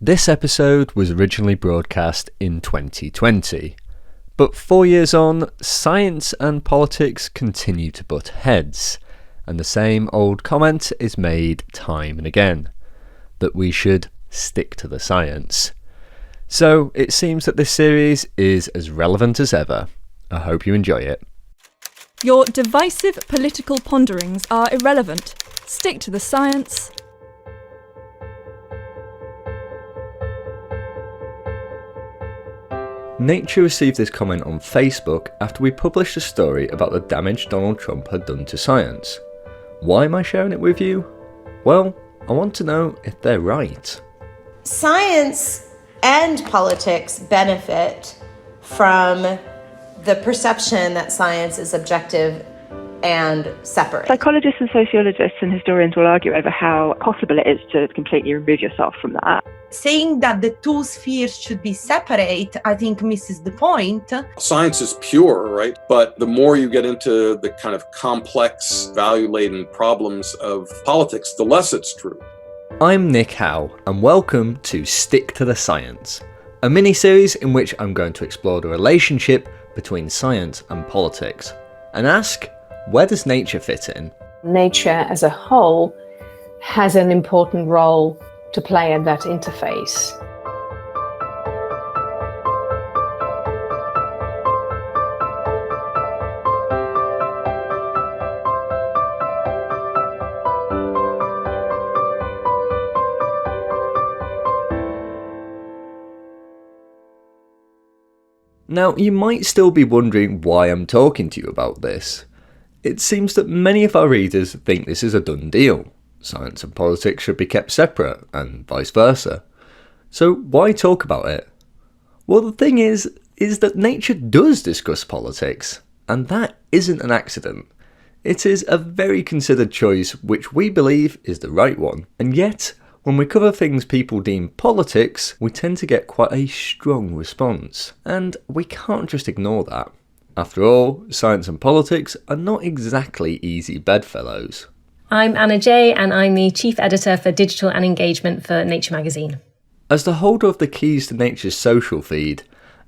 This episode was originally broadcast in 2020, but 4 years on, science and politics continue to butt heads, and the same old comment is made time and again, that we should stick to the science. So it seems that this series is as relevant as ever. I hope you enjoy it. Your divisive political ponderings are irrelevant. Stick to the science. Nature received this comment on Facebook after we published a story about the damage Donald Trump had done to science. Why am I sharing it with you? Well, I want to know if they're right. Science and politics benefit from the perception that science is objective and separate. Psychologists and sociologists and historians will argue over how possible it is to completely remove yourself from that. Saying that the two spheres should be separate, I think misses the point. Science is pure, right? But the more you get into the kind of complex, value-laden problems of politics, the less it's true. I'm Nick Howe, and welcome to Stick to the Science, a mini-series in which I'm going to explore the relationship between science and politics, and ask, where does nature fit in? Nature as a whole has an important role to play at that interface. Now, you might still be wondering why I'm talking to you about this. It seems that many of our readers think this is a done deal. Science and politics should be kept separate, and vice versa. So why talk about it? Well, the thing is that nature does discuss politics, and that isn't an accident. It is a very considered choice which we believe is the right one, and yet, when we cover things people deem politics, we tend to get quite a strong response, and we can't just ignore that. After all, science and politics are not exactly easy bedfellows. I'm Anna J, and I'm the Chief Editor for Digital and Engagement for Nature magazine. As the holder of the keys to Nature's social feed,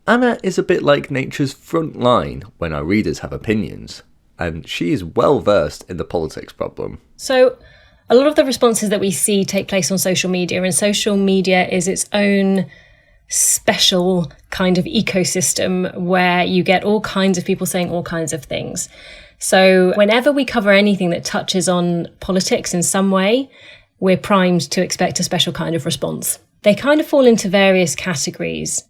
Anna is a bit like Nature's front line when our readers have opinions, and she is well versed in the politics problem. So, a lot of the responses that we see take place on social media, and social media is its own special kind of ecosystem where you get all kinds of people saying all kinds of things. So whenever we cover anything that touches on politics in some way, we're primed to expect a special kind of response. They kind of fall into various categories.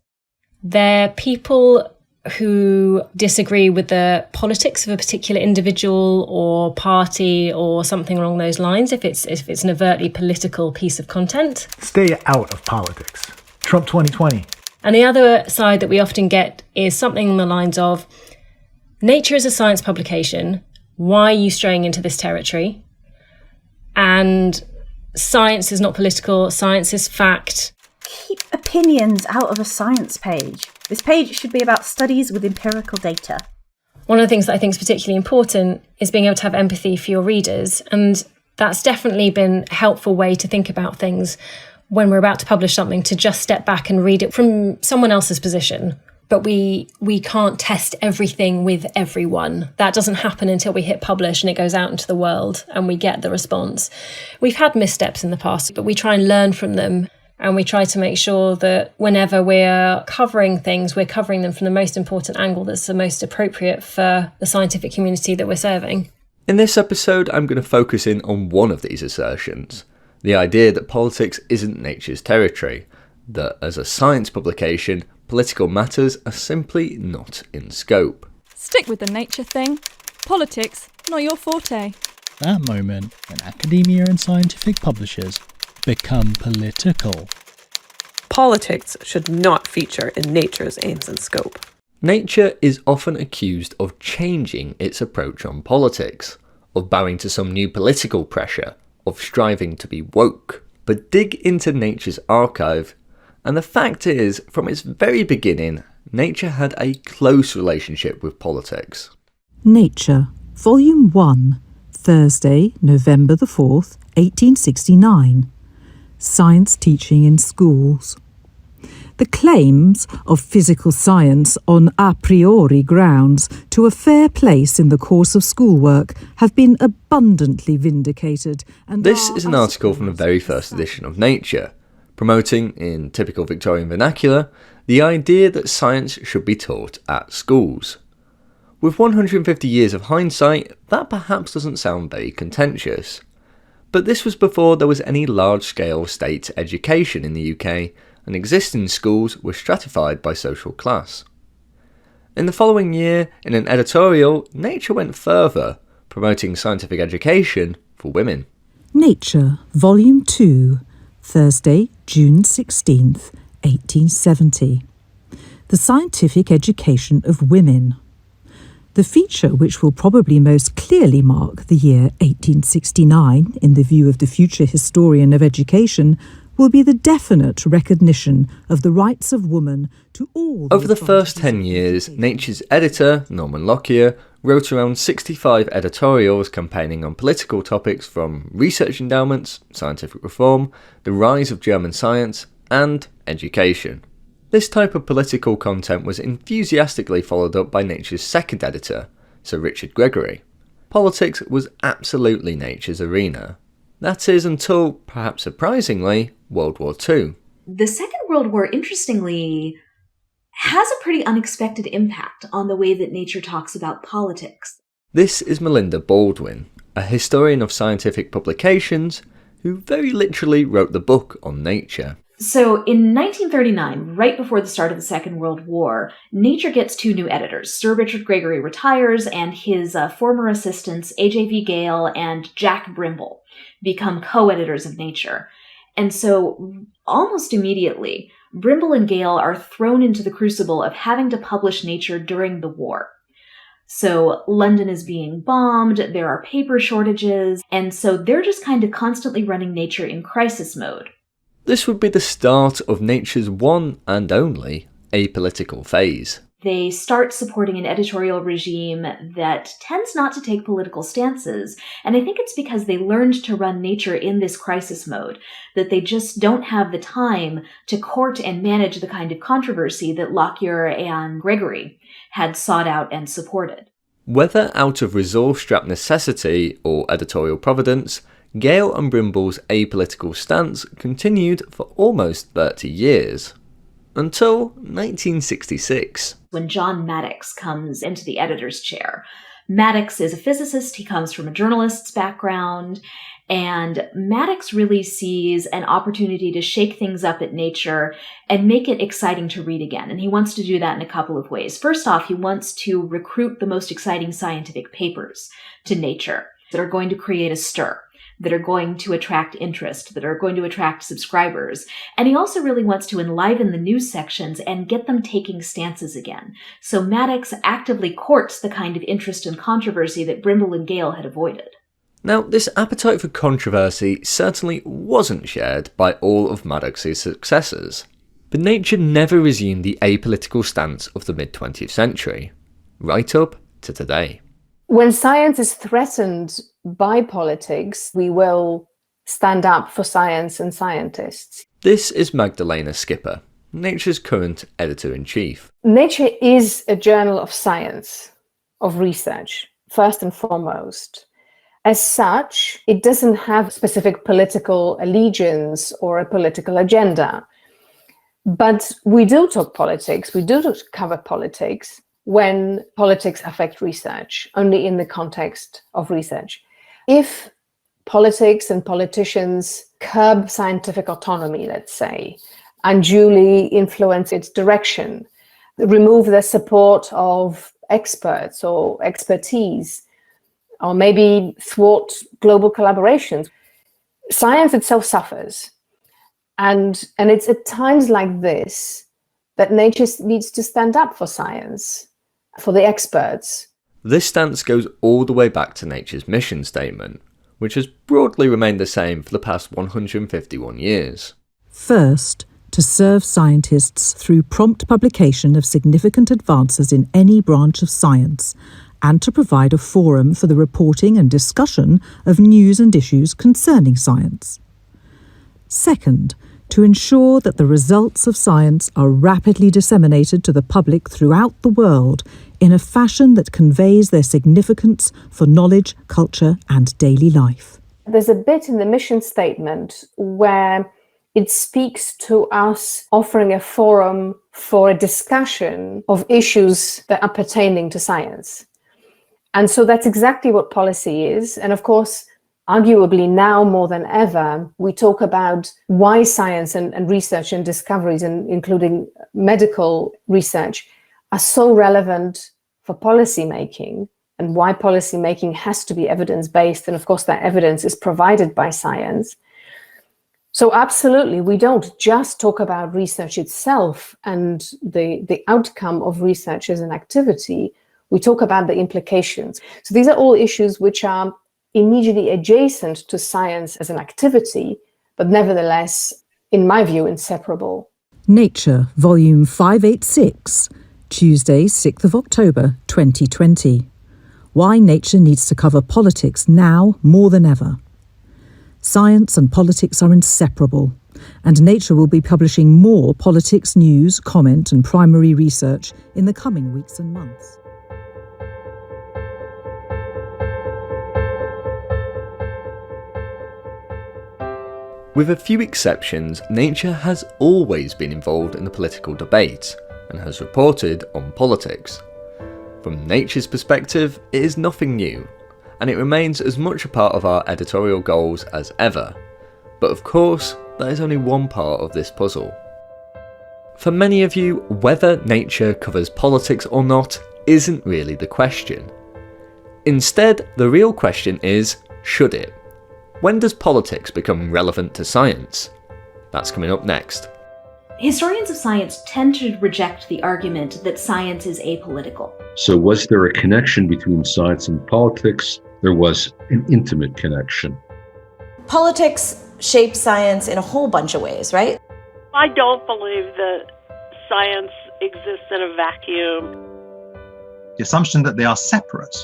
They're people who disagree with the politics of a particular individual or party or something along those lines, if it's an overtly political piece of content. Stay out of politics. Trump 2020. And the other side that we often get is something along the lines of, Nature is a science publication. Why are you straying into this territory? And science is not political. Science is fact. Keep opinions out of a science page. This page should be about studies with empirical data. One of the things that I think is particularly important is being able to have empathy for your readers. And that's definitely been a helpful way to think about things when we're about to publish something, to just step back and read it from someone else's position. But we can't test everything with everyone. That doesn't happen until we hit publish and it goes out into the world and we get the response. We've had missteps in the past, but we try and learn from them. And we try to make sure that whenever we're covering things, we're covering them from the most important angle that's the most appropriate for the scientific community that we're serving. In this episode, I'm going to focus in on one of these assertions. The idea that politics isn't nature's territory. That as a science publication, political matters are simply not in scope. Stick with the nature thing. Politics, not your forte. That moment when academia and scientific publishers become political. Politics should not feature in nature's aims and scope. Nature is often accused of changing its approach on politics, of bowing to some new political pressure, of striving to be woke. But dig into nature's archive, and the fact is, from its very beginning, nature had a close relationship with politics. Nature, Volume 1, Thursday, November the 4th, 1869. science teaching in schools. The claims of physical science on a priori grounds to a fair place in the course of schoolwork have been abundantly vindicated. And this is an article from the very first edition of Nature, promoting, in typical Victorian vernacular, the idea that science should be taught at schools. With 150 years of hindsight, that perhaps doesn't sound very contentious. But this was before there was any large-scale state education in the UK, and existing schools were stratified by social class. In the following year, in an editorial, Nature went further, promoting scientific education for women. Nature, Volume 2, Thursday, June 16th, 1870. The Scientific Education of Women. The feature which will probably most clearly mark the year 1869 in the view of the future historian of education will be the definite recognition of the rights of woman to all. Over the first 10 years, Nature's editor, Norman Lockyer, wrote around 65 editorials campaigning on political topics from research endowments, scientific reform, the rise of German science, and education. This type of political content was enthusiastically followed up by Nature's second editor, Sir Richard Gregory. Politics was absolutely Nature's arena. That is until, perhaps surprisingly, World War II. The Second World War, interestingly, has a pretty unexpected impact on the way that Nature talks about politics. This is Melinda Baldwin, a historian of scientific publications, who very literally wrote the book on Nature. So in 1939, right before the start of the Second World War, Nature gets two new editors. Sir Richard Gregory retires, and his former assistants, A.J.V. Gale and Jack Brimble, become co-editors of Nature. And so almost immediately, Brimble and Gale are thrown into the crucible of having to publish Nature during the war. So London is being bombed, there are paper shortages, and so they're just kind of constantly running Nature in crisis mode. This would be the start of Nature's one and only apolitical phase. They start supporting an editorial regime that tends not to take political stances, and I think it's because they learned to run Nature in this crisis mode, that they just don't have the time to court and manage the kind of controversy that Lockyer and Gregory had sought out and supported. Whether out of resource-strapped necessity or editorial providence, Gale and Brimble's apolitical stance continued for almost 30 years. Until 1966. When John Maddox comes into the editor's chair. Maddox is a physicist, he comes from a journalist's background, and Maddox really sees an opportunity to shake things up at Nature and make it exciting to read again. And he wants to do that in a couple of ways. First off, he wants to recruit the most exciting scientific papers to Nature that are going to create a stir, that are going to attract interest, that are going to attract subscribers. And he also really wants to enliven the news sections and get them taking stances again. So Maddox actively courts the kind of interest and controversy that Brimble and Gale had avoided. Now, this appetite for controversy certainly wasn't shared by all of Maddox's successors. But Nature never resumed the apolitical stance of the mid-20th century, right up to today. When science is threatened by politics, we will stand up for science and scientists. This is Magdalena Skipper, Nature's current editor-in-chief. Nature is a journal of science, of research, first and foremost. As such, it doesn't have specific political allegiance or a political agenda. But we do talk politics, we do cover politics, when politics affect research, only in the context of research. If politics and politicians curb scientific autonomy, let's say, unduly influence its direction, remove the support of experts or expertise, or maybe thwart global collaborations, science itself suffers. And it's at times like this that Nature needs to stand up for science, for the experts. This stance goes all the way back to Nature's mission statement, which has broadly remained the same for the past 151 years. First, to serve scientists through prompt publication of significant advances in any branch of science, and to provide a forum for the reporting and discussion of news and issues concerning science. Second, to ensure that the results of science are rapidly disseminated to the public throughout the world in a fashion that conveys their significance for knowledge, culture, and daily life. There's a bit in the mission statement where it speaks to us offering a forum for a discussion of issues that are pertaining to science. And so that's exactly what policy is. And of course, arguably now more than ever, we talk about why science and research and discoveries, and including medical research, are so relevant for policy making, and why policy making has to be evidence-based. And of course, that evidence is provided by science. So absolutely, we don't just talk about research itself and the outcome of research as an activity. We talk about the implications. So these are all issues which are immediately adjacent to science as an activity, but nevertheless, in my view, inseparable. Nature, Volume 586, Tuesday, 6th of October, 2020. Why Nature needs to cover politics now more than ever. Science and politics are inseparable, and Nature will be publishing more politics news, comment, and primary research in the coming weeks and months. With a few exceptions, Nature has always been involved in the political debate and has reported on politics. From Nature's perspective, it is nothing new, and it remains as much a part of our editorial goals as ever. But of course, that is only one part of this puzzle. For many of you, whether Nature covers politics or not isn't really the question. Instead, the real question is, should it? When does politics become relevant to science? That's coming up next. Historians of science tend to reject the argument that science is apolitical. So was there a connection between science and politics? There was an intimate connection. Politics shape science in a whole bunch of ways, right? I don't believe that science exists in a vacuum. The assumption that they are separate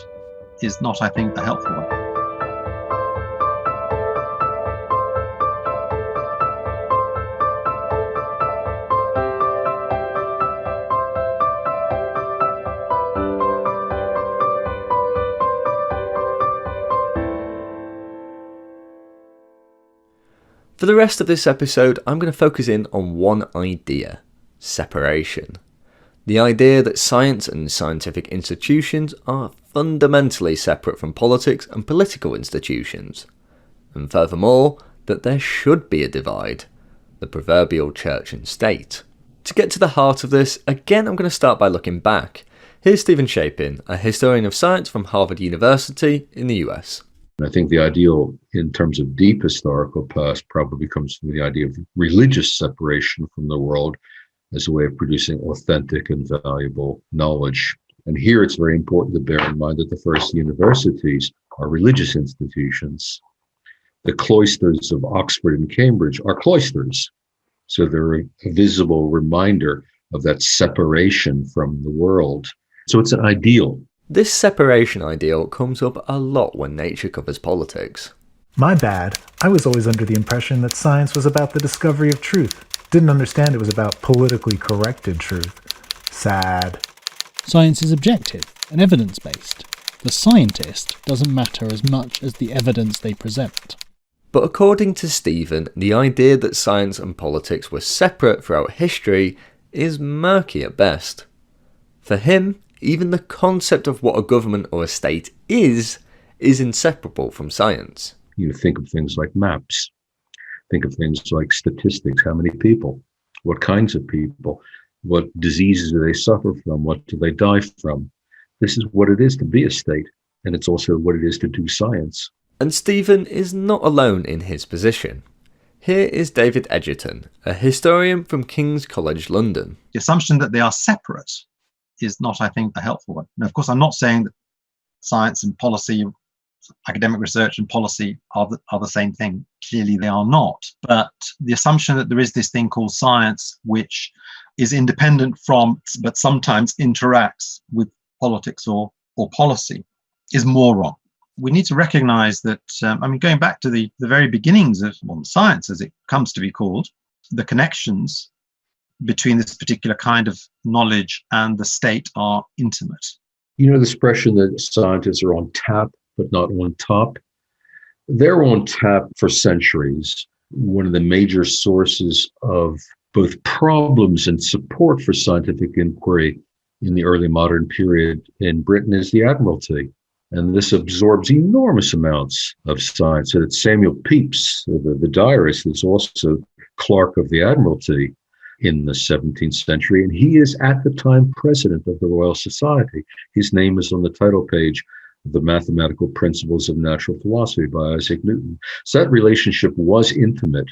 is not, I think, the helpful one. For the rest of this episode, I'm going to focus in on one idea: separation. The idea that science and scientific institutions are fundamentally separate from politics and political institutions. And furthermore, that there should be a divide, the proverbial church and state. To get to the heart of this, again I'm going to start by looking back. Here's Stephen Shapin, a historian of science from Harvard University in the US. I think the ideal in terms of deep historical past probably comes from the idea of religious separation from the world as a way of producing authentic and valuable knowledge. And here it's very important to bear in mind that the first universities are religious institutions. The cloisters of Oxford and Cambridge are cloisters. So they're a visible reminder of that separation from the world. So it's an ideal. This separation ideal comes up a lot when Nature covers politics. My bad. I was always under the impression that science was about the discovery of truth. Didn't understand it was about politically corrected truth. Sad. Science is objective and evidence-based. The scientist doesn't matter as much as the evidence they present. But according to Stephen, the idea that science and politics were separate throughout history is murky at best. For him, even the concept of what a government or a state is inseparable from science. You think of things like maps. Think of things like statistics. How many people? What kinds of people? What diseases do they suffer from? What do they die from? This is what it is to be a state, and it's also what it is to do science. And Stephen is not alone in his position. Here is David Edgerton, a historian from King's College London. The assumption that they are separate is not, I think, the helpful one. Now, of course, I'm not saying that science and policy, academic research and policy are the same thing. Clearly they are not. But the assumption that there is this thing called science, which is independent from, but sometimes interacts with politics or policy, is more wrong. we need to recognize that, going back to the very beginnings of science, as it comes to be called, the connections between this particular kind of knowledge and the state are intimate. You know the expression that scientists are on tap, but not on top? They're on tap for centuries. One of the major sources of both problems and support for scientific inquiry in the early modern period in Britain is the Admiralty. And this absorbs enormous amounts of science. And it's Samuel Pepys, the diarist, is also clerk of the Admiralty in the 17th century. And he is at the time president of the Royal Society. His name is on the title page of The Mathematical Principles of Natural Philosophy by Isaac Newton. So that relationship was intimate.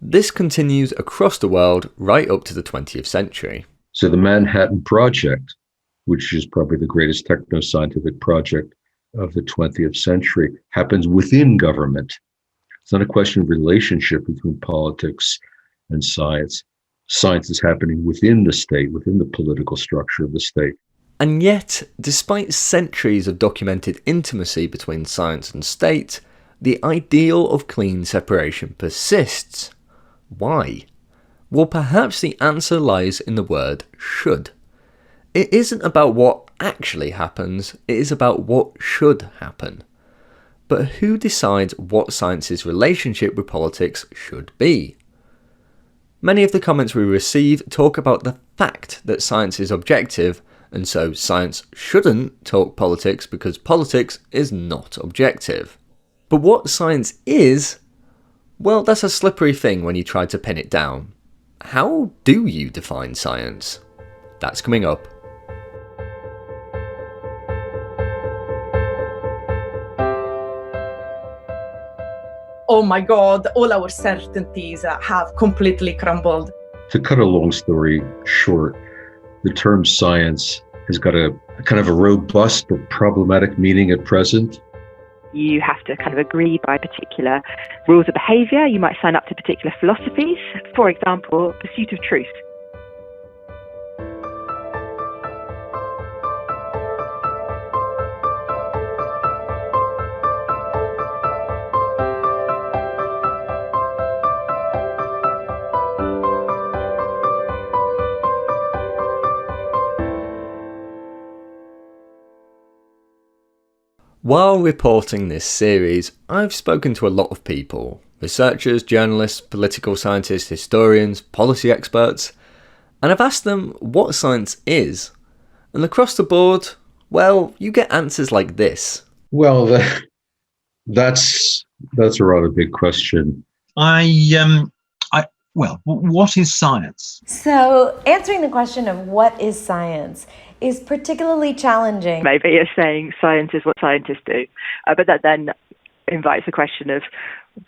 This continues across the world right up to the 20th century. So the Manhattan Project, which is probably the greatest techno-scientific project of the 20th century, happens within government. It's not a question of relationship between politics and science. Science is happening within the state, within the political structure of the state. And yet, despite centuries of documented intimacy between science and state, the ideal of clean separation persists. Why? Well, perhaps the answer lies in the word should. It isn't about what actually happens, it is about what should happen. But who decides what science's relationship with politics should be? Many of the comments we receive talk about the fact that science is objective, and so science shouldn't talk politics because politics is not objective. But what science is, well, that's a slippery thing when you try to pin it down. How do you define science? That's coming up. Oh my God, all our certainties have completely crumbled. To cut a long story short, the term science has got a kind of a robust but problematic meaning at present. You have to kind of agree by particular rules of behaviour. You might sign up to particular philosophies. For example, pursuit of truth. While reporting this series, I've spoken to a lot of people, researchers, journalists, political scientists, historians, policy experts, and I've asked them what science is. And across the board, well, you get answers like this. Well, that's a rather big question. What is science? So, answering the question of what is science is particularly challenging. Maybe you're saying science is what scientists do, but that then invites the question of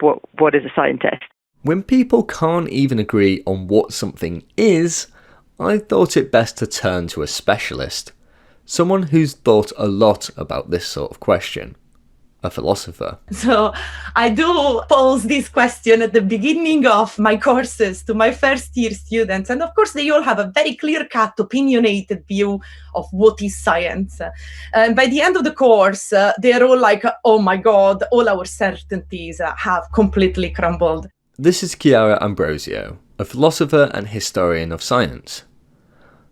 what is a scientist? When people can't even agree on what something is, I thought it best to turn to a specialist, someone who's thought a lot about this sort of question. A philosopher. So I do pose this question at the beginning of my courses to my first year students. And of course, they all have a very clear-cut, opinionated view of what is science. And by the end of the course, they're all like, oh my God, all our certainties have completely crumbled. This is Chiara Ambrosio, a philosopher and historian of science.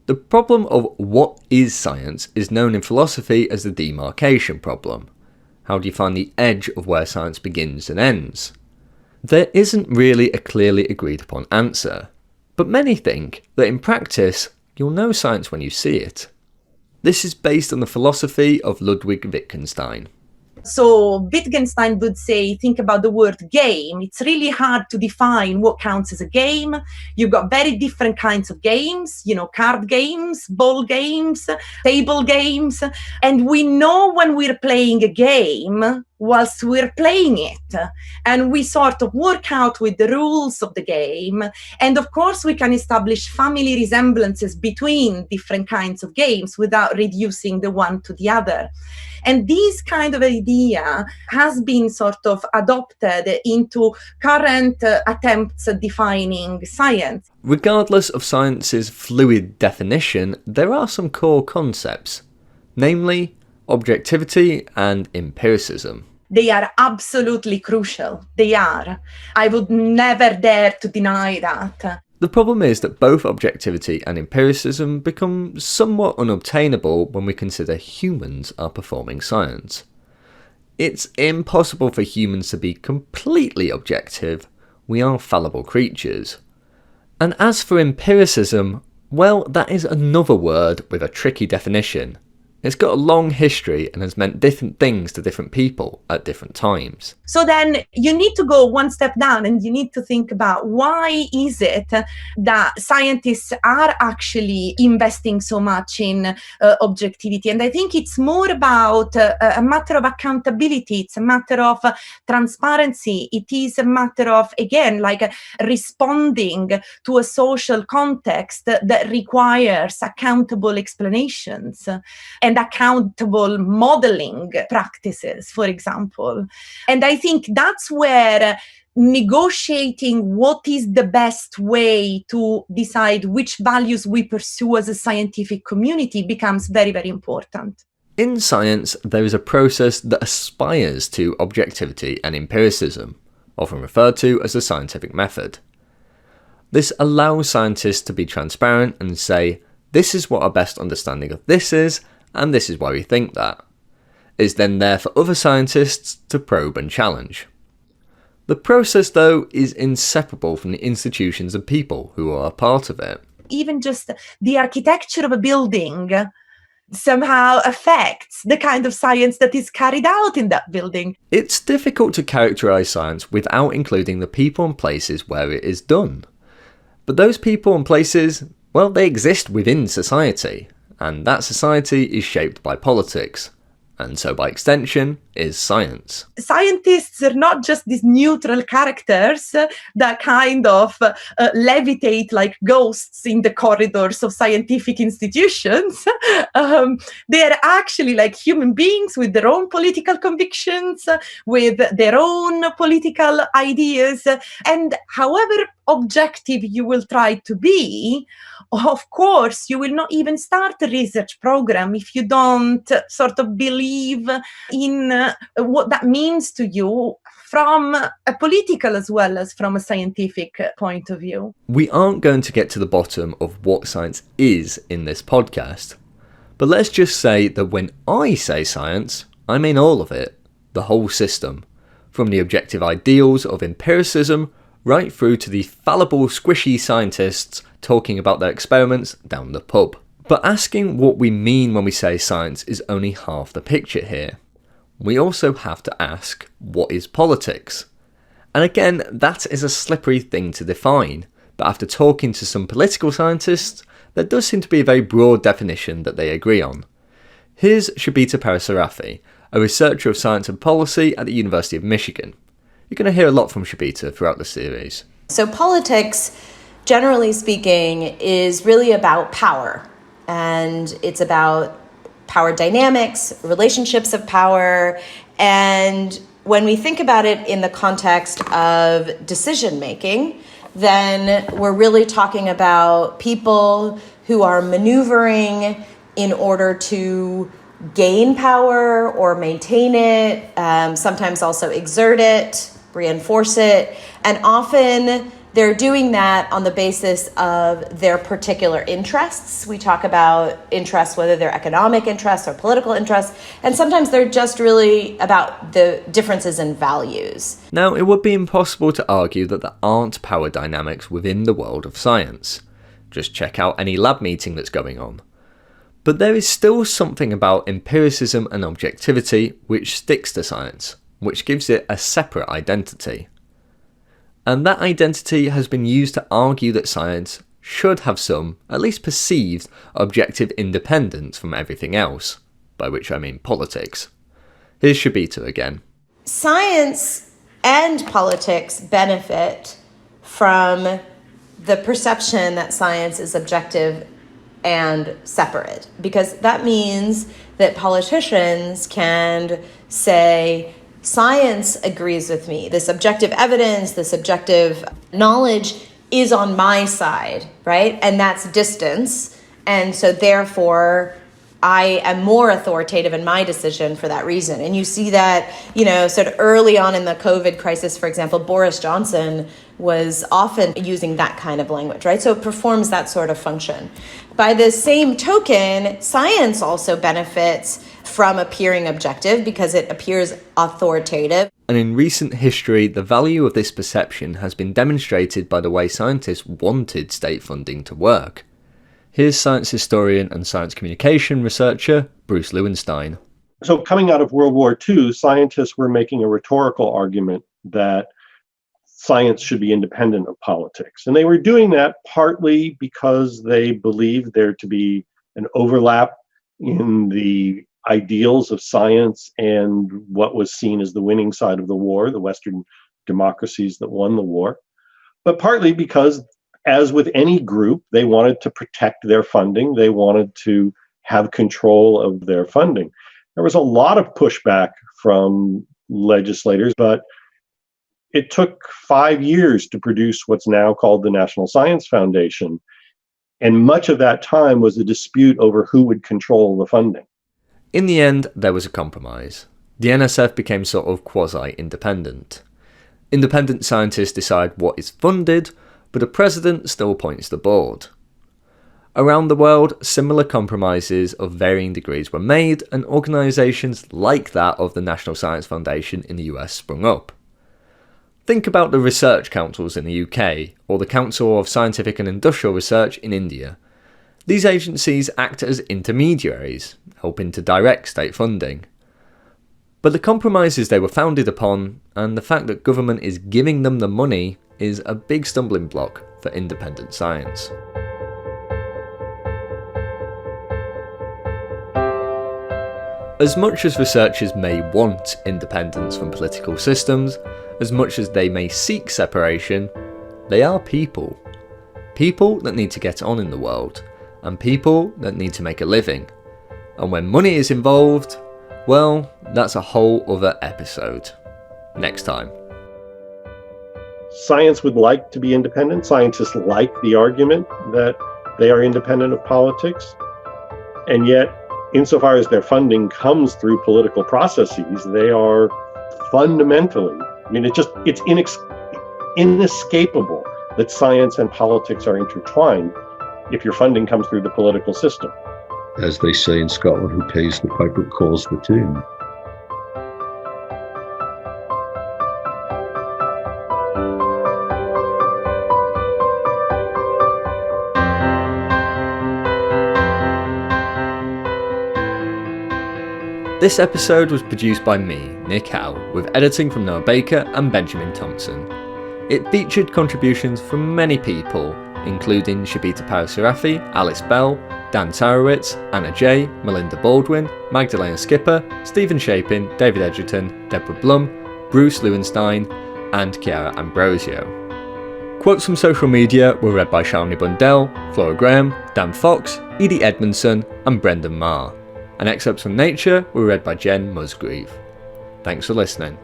The problem of what is science is known in philosophy as the demarcation problem. How do you find the edge of where science begins and ends? There isn't really a clearly agreed upon answer, but many think that in practice, you'll know science when you see it. This is based on the philosophy of Ludwig Wittgenstein. So Wittgenstein would say, think about the word game. It's really hard to define what counts as a game. You've got very different kinds of games, card games, ball games, table games. And we know when we're playing a game whilst we're playing it. And we sort of work out with the rules of the game. And of course, we can establish family resemblances between different kinds of games without reducing the one to the other. And this kind of idea has been sort of adopted into current attempts at defining science. Regardless of science's fluid definition, there are some core concepts. Namely, objectivity and empiricism. They are absolutely crucial. They are. I would never dare to deny that. The problem is that both objectivity and empiricism become somewhat unobtainable when we consider humans are performing science. It's impossible for humans to be completely objective. We are fallible creatures. And as for empiricism, well, that is another word with a tricky definition. It's got a long history and has meant different things to different people at different times. So then you need to go one step down and you need to think about why is it that scientists are actually investing so much in objectivity. And I think it's more about a matter of accountability. It's a matter of transparency. It is a matter of, again, like responding to a social context that requires accountable explanations and accountable modeling practices, for example. And I think that's where negotiating what is the best way to decide which values we pursue as a scientific community becomes very, very important. In science, there is a process that aspires to objectivity and empiricism, often referred to as the scientific method. This allows scientists to be transparent and say, this is what our best understanding of this is, and this is why we think that. It's then there for other scientists to probe and challenge. The process, though, is inseparable from the institutions and people who are a part of it. Even just the architecture of a building somehow affects the kind of science that is carried out in that building. It's difficult to characterise science without including the people and places where it is done. But those people and places, well, they exist within society, and that society is shaped by politics, and so by extension is science. Scientists are not just these neutral characters that kind of levitate like ghosts in the corridors of scientific institutions. They are actually like human beings with their own political convictions, with their own political ideas, and however objective you will try to be, of course, you will not even start a research program if you don't sort of believe in what that means to you from a political as well as from a scientific point of view. We aren't going to get to the bottom of what science is in this podcast, but let's just say that when I say science, I mean all of it, the whole system, from the objective ideals of empiricism right through to the fallible, squishy scientists talking about their experiments down the pub. But asking what we mean when we say science is only half the picture here. We also have to ask, what is politics? And again, that is a slippery thing to define, but after talking to some political scientists, there does seem to be a very broad definition that they agree on. Here's Shapin Parasarafi, a researcher of science and policy at the University of Michigan. You're going to hear a lot from Shapin throughout the series. So politics, generally speaking, is really about power. And it's about power dynamics, relationships of power. And when we think about it in the context of decision making, then we're really talking about people who are maneuvering in order to gain power or maintain it, sometimes also exert it, reinforce it, and often they're doing that on the basis of their particular interests. We talk about interests, whether they're economic interests or political interests, and sometimes they're just really about the differences in values. Now, it would be impossible to argue that there aren't power dynamics within the world of science. Just check out any lab meeting that's going on. But there is still something about empiricism and objectivity which sticks to science, which gives it a separate identity. And that identity has been used to argue that science should have some, at least perceived, objective independence from everything else, by which I mean politics. Here's Shapin again. Science and politics benefit from the perception that science is objective and separate, because that means that politicians can say, science agrees with me. This objective evidence, this objective knowledge is on my side, right? And that's distance. And so therefore, I am more authoritative in my decision for that reason. And you see that, sort of early on in the COVID crisis, for example, Boris Johnson was often using that kind of language, right? So it performs that sort of function. By the same token, science also benefits from appearing objective because it appears authoritative. And in recent history, the value of this perception has been demonstrated by the way scientists wanted state funding to work. Here's science historian and science communication researcher Bruce Lewinstein. So coming out of World War II, scientists were making a rhetorical argument that science should be independent of politics. And they were doing that partly because they believed there to be an overlap in the ideals of science and what was seen as the winning side of the war, the Western democracies that won the war, but partly because, as with any group, they wanted to protect their funding. They wanted to have control of their funding. There was a lot of pushback from legislators, but it took 5 years to produce what's now called the National Science Foundation. And much of that time was a dispute over who would control the funding. In the end, there was a compromise. The NSF became sort of quasi-independent. Independent scientists decide what is funded, but a president still appoints the board. Around the world, similar compromises of varying degrees were made, and organisations like that of the National Science Foundation in the US sprung up. Think about the research councils in the UK, or the Council of Scientific and Industrial Research in India. These agencies act as intermediaries, helping to direct state funding. But the compromises they were founded upon, and the fact that government is giving them the money, is a big stumbling block for independent science. As much as researchers may want independence from political systems, as much as they may seek separation, they are people. People that need to get on in the world, and people that need to make a living. And when money is involved, well, that's a whole other episode. Next time. Science would like to be independent. Scientists like the argument that they are independent of politics. And yet, insofar as their funding comes through political processes, they are fundamentally, it's inescapable that science and politics are intertwined if your funding comes through the political system. As they say in Scotland, who pays the piper calls the tune. This episode was produced by me, Nick Howe, with editing from Noah Baker and Benjamin Thompson. It featured contributions from many people, including Shabita Parasarafi, Alice Bell, Dan Tarowitz, Anna J, Melinda Baldwin, Magdalena Skipper, Stephen Shapin, David Edgerton, Deborah Blum, Bruce Lewinstein, and Chiara Ambrosio. Quotes from social media were read by Shalini Bundell, Flora Graham, Dan Fox, Edie Edmondson, and Brendan Marr. And excerpts from Nature were read by Jen Musgrave. Thanks for listening.